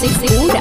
शेखपुरा।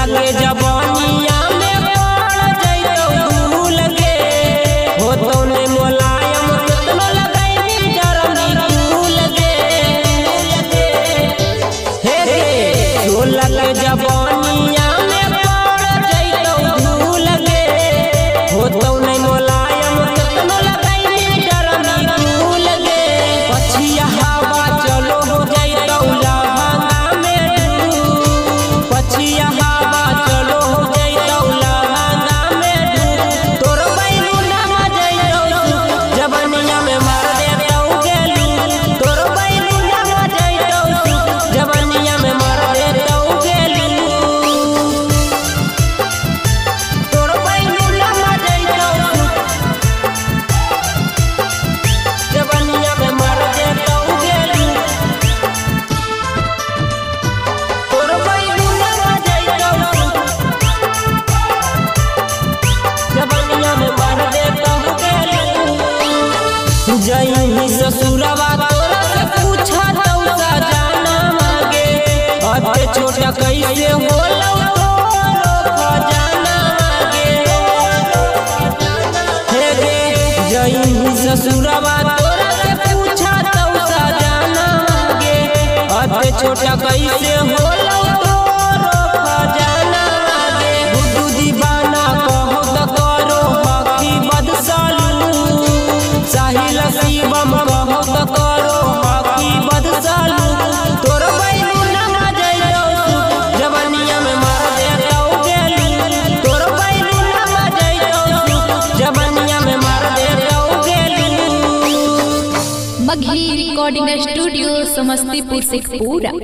लगे जवानिया में पड़ जइतो भूल गे हो तो ने मोलायम कितना लगाई डरमी भूल गे हे जो लगे जवानिया में पड़ जइतो भूल गे हो तो ने मोलायम कितना लगाई डरमी भूल गे पछिया हवा चलो हो जइतो लहंगा में पछिया जई ससुरवा तोरा से पूछा तो जाना मांगे अते छोटा कैसे होलो खजाना मांगे हे गे जई ससुरवा तोरा से पूछा तो जाना मांगे अते छोटा कैसे होलो खजाना मांगे बुद्धू दीवाना कहो त करो बाकी बदसालू साहिल शिवम कहो त करो बाकी बदसालू तोर बैलू ना जइतो जवनिया में मार देतो गेलू तोर बैलू ना जइतो जवनिया में मार देतो गेलू। Magahi recording studio Samastipur Sheikhpura.